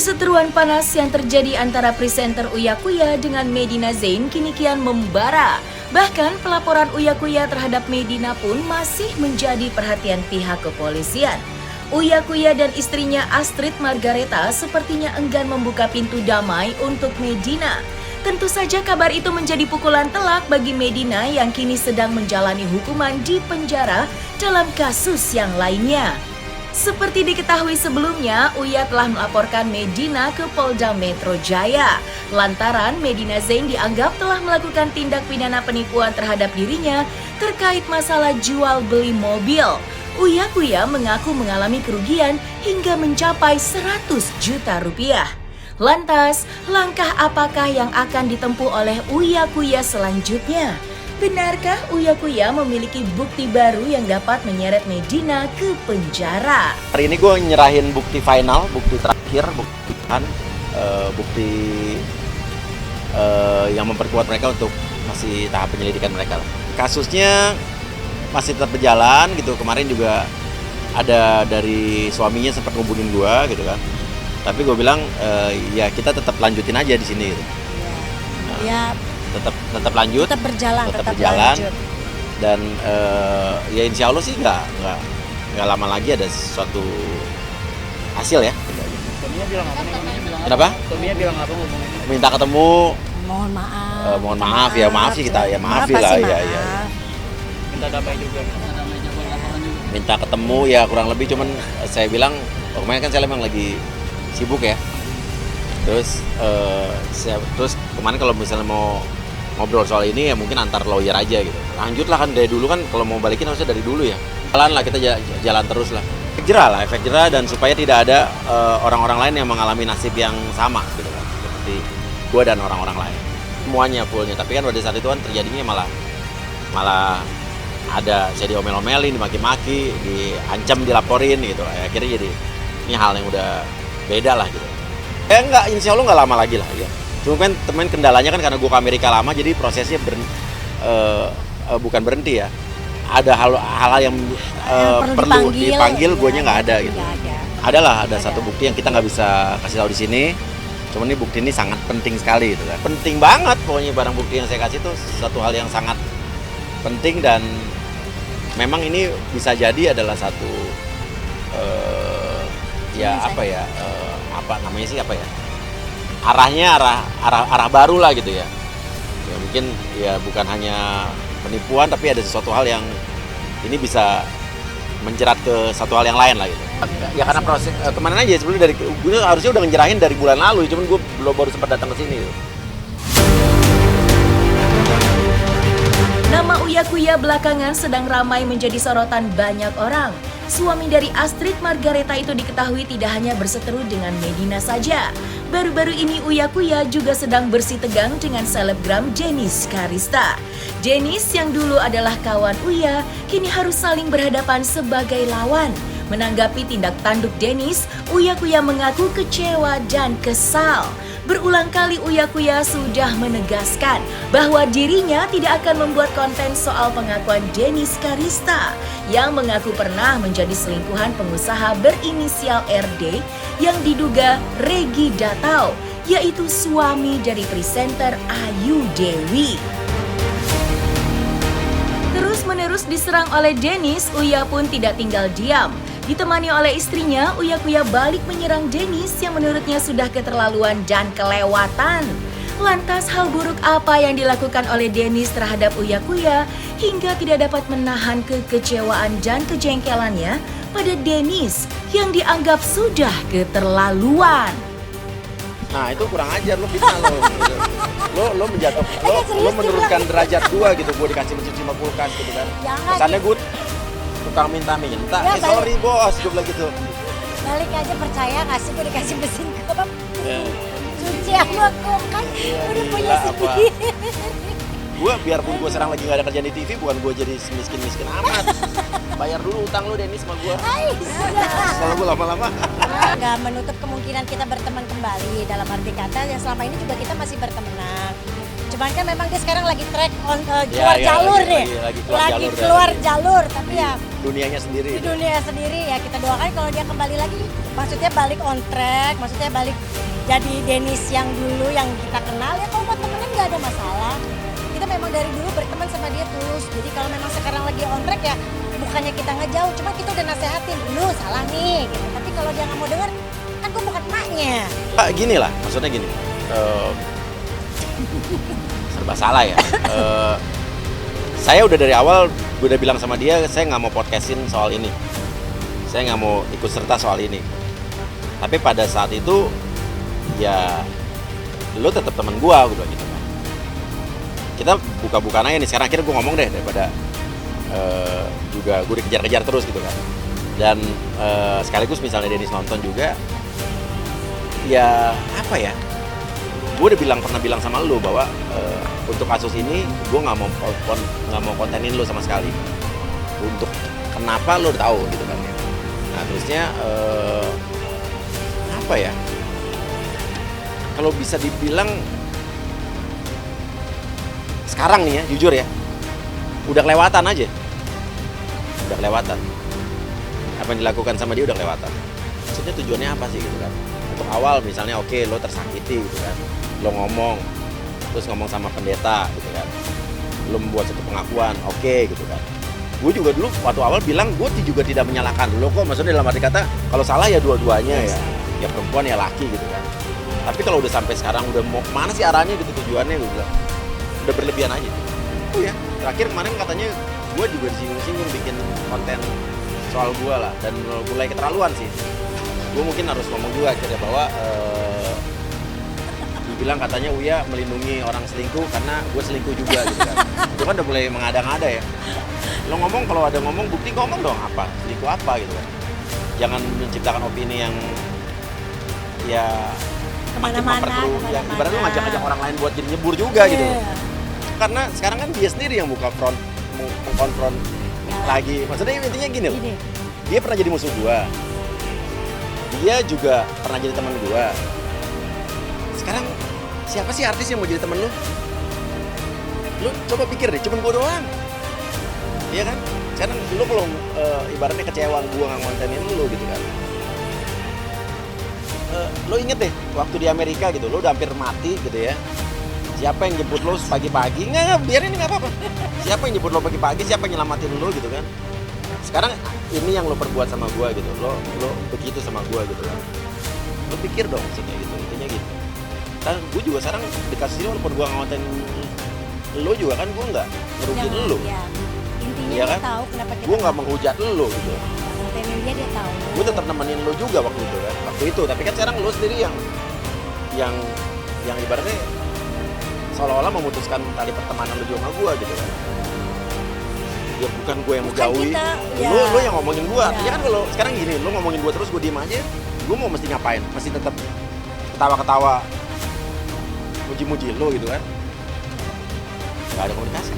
Perseteruan panas yang terjadi antara presenter Uya Kuya dengan Medina Zain kini kian membara. Bahkan pelaporan Uya Kuya terhadap Medina pun masih menjadi perhatian pihak kepolisian. Uya Kuya dan istrinya Astrid Margareta sepertinya enggan membuka pintu damai untuk Medina. Tentu saja kabar itu menjadi pukulan telak bagi Medina yang kini sedang menjalani hukuman di penjara dalam kasus yang lainnya. Seperti diketahui sebelumnya, Uya telah melaporkan Medina ke Polda Metro Jaya. Lantaran Medina Zain dianggap telah melakukan tindak pidana penipuan terhadap dirinya terkait masalah jual beli mobil. Uya Kuya mengaku mengalami kerugian hingga mencapai 100 juta rupiah. Lantas, langkah apakah yang akan ditempuh oleh Uya Kuya selanjutnya? Benarkah Uya Kuya memiliki bukti baru yang dapat menyeret Medina ke penjara? Hari ini gue nyerahin bukti final, bukti terakhir, bukti yang memperkuat mereka untuk masih tahap penyelidikan mereka. Kasusnya masih tetap berjalan gitu. Kemarin juga ada dari suaminya sempat ngubungin gue gitu kan. Tapi gue bilang ya kita tetap lanjutin aja di sini gitu. Ya. Tetap lanjut, tetap berjalan lanjut. Dan ya insya Allah sih nggak lama lagi ada sesuatu hasil ya. Suaminya bilang apa nih? Kenapa? Suaminya bilang apa ngomongnya? Minta ketemu. Mohon maaf. Mohon maaf ya, maaf sih kita ya, maaf lah ya. Minta damai juga. Minta ketemu ya kurang lebih, cuman saya bilang kemarin kan saya memang lagi sibuk ya. Terus kemarin kalau misalnya mau ngobrol soal ini ya mungkin antar lawyer aja gitu. Lanjutlah kan dari dulu kan, kalau mau balikin harusnya dari dulu ya. Jalan lah, kita jalan terus lah. Efek jerah dan supaya tidak ada orang-orang lain yang mengalami nasib yang sama gitu kan. Seperti gue dan orang-orang lain. Semuanya fullnya, tapi kan pada saat itu kan terjadinya malah ada saya diomel-omelin, dimaki-maki, diancam, dilaporin gitu. Akhirnya jadi ini hal yang udah beda lah gitu. Enggak, insya Allah nggak lama lagi lah ya. Cuma kan temen kendalanya kan karena gue ke Amerika lama, jadi prosesnya bukan berhenti ya. Ada hal-hal yang perlu dipanggil, guanya nggak ada gitu. Ada satu bukti yang kita nggak bisa kasih tahu di sini. Cuma ini bukti ini sangat penting sekali gitu kan. Penting banget pokoknya barang bukti yang saya kasih itu satu hal yang sangat penting, dan memang ini bisa jadi adalah satu arah baru lah gitu ya. Ya mungkin ya bukan hanya penipuan, tapi ada sesuatu hal yang ini bisa menjerat ke satu hal yang lain lah gitu. Ya karena proses kemarin aja sebelumnya gue harusnya udah ngejerahin dari bulan lalu, cuman gue baru sempat datang ke sini gitu. Nama Uya Kuya belakangan sedang ramai menjadi sorotan banyak orang. Suami dari Astrid Margareta itu diketahui tidak hanya berseteru dengan Medina saja. Baru-baru ini Uya Kuya juga sedang bersih tegang dengan selebgram Denis Karista. Denis yang dulu adalah kawan Uya, kini harus saling berhadapan sebagai lawan. Menanggapi tindak tanduk Denis, Uya Kuya mengaku kecewa dan kesal. Berulang kali Uya Kuya sudah menegaskan bahwa dirinya tidak akan membuat konten soal pengakuan Denis Karista yang mengaku pernah menjadi selingkuhan pengusaha berinisial RD yang diduga Regi Datau, yaitu suami dari presenter Ayu Dewi. Terus-menerus diserang oleh Denis, Uya pun tidak tinggal diam. Ditemani oleh istrinya, Uya Kuya balik menyerang Denis yang menurutnya sudah keterlaluan dan kelewatan. Lantas hal buruk apa yang dilakukan oleh Denis terhadap Uya Kuya hingga tidak dapat menahan kekecewaan dan kejengkelannya pada Denis yang dianggap sudah keterlaluan. Nah itu kurang ajar lo, fitnah lo menjatuh, lo menurunkan derajat gua gitu. Gua dikasih mesin 50 kan gitu kan. Kesannya gue tukang minta ya, sorry bos, gue bilang gitu. Balik aja, percaya ngasih gue dikasih mesin kop. Cuci sama kan udah punya sendiri. Gue biarpun gue sekarang lagi gak ada kerjaan di TV, bukan gue jadi miskin amat. Bayar dulu utang lo Denis sama gue. Kalau gue lama-lama. Gak menutup kemungkinan kita berteman kembali, dalam arti kata ya selama ini juga kita masih bertemanan. Cuman kan memang dia sekarang lagi track on keluar jalur nih. Lagi keluar jalur, tapi ya dunianya sendiri. Di dunia sendiri ya, kita doakan kalau dia kembali lagi maksudnya balik on track, maksudnya balik jadi Dennis yang dulu yang kita kenal ya. Kalau buat temenan nggak ada masalah. Kita memang dari dulu berteman sama dia tulus. Jadi kalau memang sekarang lagi on track ya bukannya kita ngejauh, cuma kita udah nasehatin, lu salah nih gitu. Tapi kalau dia nggak mau denger, kan gue bukan emaknya. Gini lah, maksudnya gini. Serba salah ya. Saya udah dari awal udah bilang sama dia, saya nggak mau podcastin soal ini. Saya nggak mau ikut serta soal ini. Tapi pada saat itu, ya lo tetap teman gua bilang gitu kan. Kita buka-bukaan aja nih. Sekarang akhirnya gue ngomong deh daripada juga gue dikejar-kejar terus gitu kan. Dan sekaligus misalnya Dennis nonton juga, ya apa ya? Gue udah pernah bilang sama lo bahwa untuk kasus ini gue nggak mau kontenin lo sama sekali. Untuk kenapa lo tahu gitu kan ya. Nah terusnya apa ya? Kalau bisa dibilang sekarang nih ya, jujur ya, udah kelewatan aja. Udah kelewatan. Apa yang dilakukan sama dia udah kelewatan. Maksudnya tujuannya apa sih gitu kan? Untuk awal misalnya oke, lo tersakiti gitu kan. Lo ngomong, terus ngomong sama pendeta gitu kan. Lo membuat satu pengakuan, oke gitu kan. Gue juga dulu waktu awal bilang gue juga tidak menyalahkan lo kok. Maksudnya dalam arti kata kalau salah ya dua-duanya ya. Ya perempuan ya laki gitu kan. Tapi kalau udah sampai sekarang udah mau kemana sih arahnya gitu tujuannya gue bilang. Udah berlebihan aja. Oh ya, terakhir kemarin katanya gue juga disinggung-singgung bikin konten soal gue lah. Dan mulai keterlaluan sih. Gue mungkin harus ngomong juga akhirnya bahwa dibilang katanya Uya melindungi orang selingkuh karena gue selingkuh juga gitu kan. Itu kan udah mulai mengada-ngada ya. Lo ngomong, kalau ada ngomong bukti ngomong dong apa, selingkuh apa gitu kan. Jangan menciptakan opini yang ya Kemana-mana. yang ibaratnya ngajak-ngajak orang lain buat jadi nyebur juga gitu. Karena sekarang kan dia sendiri yang buka mengkonfront lagi. Maksudnya intinya gini loh. Dia pernah jadi musuh gua. Dia juga pernah jadi teman gua. Sekarang siapa sih artis yang mau jadi teman lu? Lu coba pikir deh, cuman gua doang. Iya kan? Sekarang lu kalau ibaratnya kecewa gua nggak ngontenin lu gitu kan. Lo inget deh waktu di Amerika gitu, lo udah hampir mati gitu ya. Siapa yang jemput lo pagi-pagi? Nggak, biarin ini nggak apa-apa. Siapa yang jemput lo pagi-pagi? Siapa yang nyelamatin lo gitu kan? Sekarang ini yang lo perbuat sama gua gitu, lo begitu sama gua gitu kan? Lo pikir dong maksudnya gitu, intinya gitu. Kan gue juga sekarang dikasih sini walaupun gua ngonten lo juga kan gue nggak ngerugiin lo. Ya. Intinya ya dia kan? tahu kenapa kita. Gue nggak menghujat lo gitu. Kontenin dia tahu. Gue tetap nemenin lo juga waktu itu kan, tapi kan sekarang lo sendiri yang ibaratnya seolah-olah memutuskan tali pertemanan lo juga sama gue gitu kan. Ya bukan gue yang menjauhi, lo yang ngomongin gue. Ya kan kalau sekarang gini, lo ngomongin gue terus gue diem aja, gue mau mesti ngapain? Mesti tetap ketawa-ketawa, muji-muji lo gitu kan? Gak ada komunikasi.